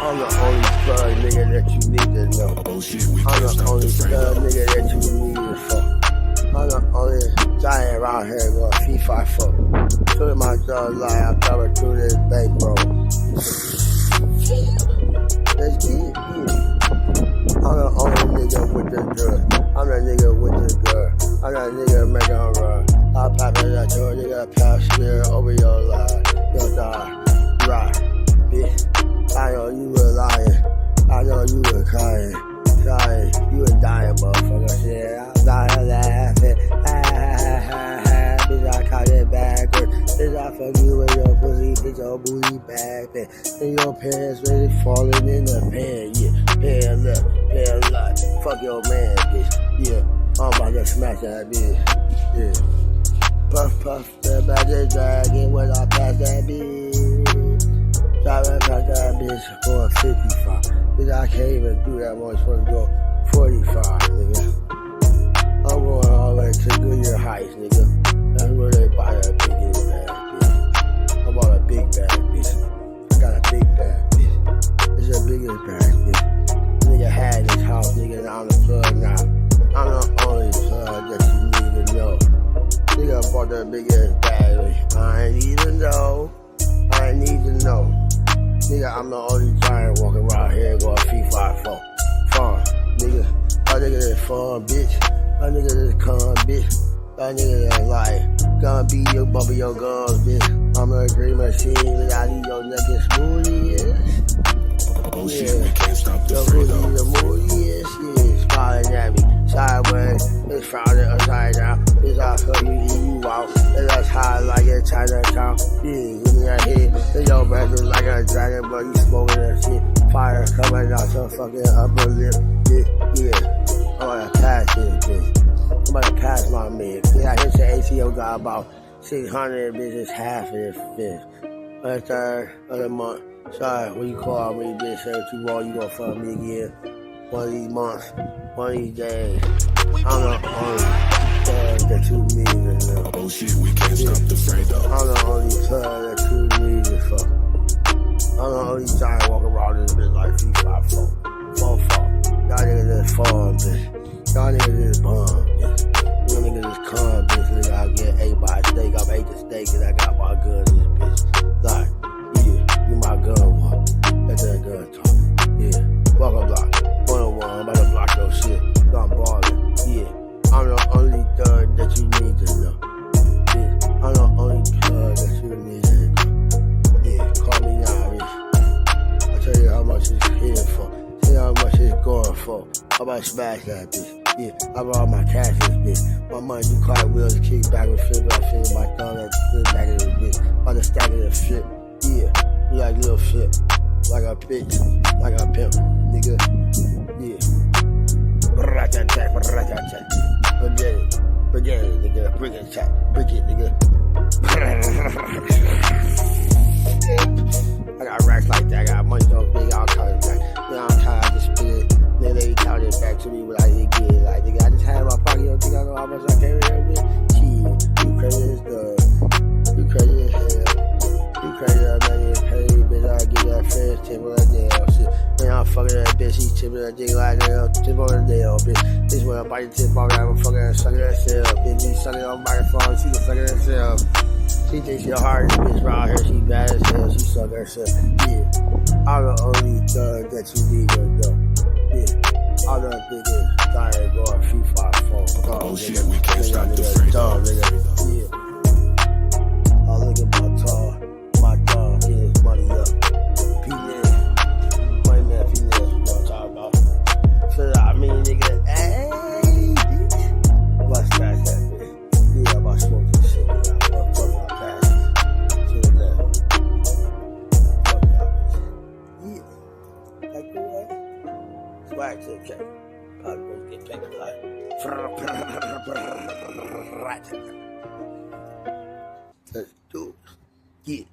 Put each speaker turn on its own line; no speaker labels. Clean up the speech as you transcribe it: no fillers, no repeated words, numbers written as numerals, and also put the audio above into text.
I'm the only plug nigga that you need to know. I'm the only plug nigga that you need to fuck. I'm the only giant around here going FIFA fuck. Took my dog like I'm coming through this bank, bro. Let's get it. I'm the only nigga with the drug. I'm the nigga with the girl. I'm that nigga making a run. I'll pop it at your nigga, pass smear over your life. Your die, right, bitch. I know you were lying. I know you were crying. You were dying, motherfucker. Shit, I'm dying laughing. Bitch, I caught it backwards. Bitch, I fuck you with your pussy. Bitch, your booty back there. And your pants really falling in the pan. Yeah, pan left, pan right. Fuck your man, bitch. Yeah, I'm about to smash that bitch. Yeah. Puff, puff, the magic dragon when I pass that bitch. Driving past that bitch for 55. Bitch, I can't even do that one. Supposed to go 45, nigga. I'm going all the way to Goodyear Heights, nigga. That's where they buy that big bad bitch. I bought a big bad bitch. I got a big bad bitch. It's the biggest bad bitch. Nigga had this house, nigga, and I'm the plug now. I'm the only plug that you need to know. Nigga bought the biggest battery. I ain't need to know. I ain't need to know. Nigga, I'm the only giant walking around here going FIFA fun. Nigga, that nigga is fun, bitch. That nigga is con, bitch. That nigga is like, gonna be your bumping your gums, bitch. I'm a green machine, nigga. I need your neck is smoothie,
Oh shit, we can't stop the
your
freedom.
booty, the moody, yeah. Smiling at me, sideways, it's frowning upside down. Bitch, I fuck you, eat you out. And that's high like in Chinatown. Yeah, give me that hit. And your breath is like a dragon, but you smoking that shit. Fire coming out your fucking upper lip, bitch. Yeah, I'm gonna pass this, bitch. I'm gonna pass my man. Yeah, I hit the ATO got about 600, bitch. It's half of this, bitch. On the 3rd of the month. Sorry, when you call me, bitch, say what you want, you gonna fuck me again. One of these months, one of these days. I'm the only plug that you need to know.
Oh shit, we can't stop the freedom.
I'm the only plug that you need to fuck. I'm the only giant walking around this bitch like FIFA 4. Y'all niggas is fun, bitch. Y'all niggas is bum, bitch. You niggas is con, bitch. Nigga, I get ate by a steak. I've ate the steak and I got my gun in this bitch. Like, yeah, you my gun one. That's that gun talk. Yeah, fuck a block. 101, I'm about to block your shit. I'm ballin'. Yeah, I'm the only thug that you need to know. Yeah, I'm the only plug that you need to know. Yeah, call me now, bitch. I'll tell you how much it's here for. Tell you how much it's going for. I'm about to smash that bitch. Yeah, I brought my cash in this bitch. My money do cartwheels and kick back with flip. I feel my thumb and flip back in this bitch. About to stack it and flip. Yeah, you like little flip. Like a bitch, like a pimp, nigga. Yeah. Forget it, nigga. Bring it, chat. Bring it, nigga. I got racks like that. I got money so big, I'll count it back. Then I'm tired, I just spit it. Then they count it back to me when I didn't get it. Like, nigga, I just had it in my pocket. You don't think I know how much I carry here, bitch? Shit, you crazy as dog. You crazy as hell. You crazy as money paid, bitch. I give that first tip on that damn shit. Man, I'm fucking that bitch. She's tipping that dick like that. Tip on the damn bitch. This when I bite the tip off, I'm fucking sucking that shit up. Bitch, she sucking on my phone. She can suck it herself. She thinks she the hardest bitch around here. She bad as hell. She suck herself. Yeah. I'm the only thug that you need to know. Yeah. I'm the biggest giant going FIFA 4.
Oh shit, we can't stop the freedom.
Yeah. I look at my tall. My dog, get his money up. P-nev. Money man, P-nev. You know what I'm talking about. So, I mean, nigga, hey, bitch. Let's trash that bitch. Yeah, I'm about to smoke this shit, nigga. Fuck my pass. See what that. Fuck y'all, bitch. Yeah. Like, cool, right? Swag to the check. Probably gonna get paid like. Let's do it. Yeah.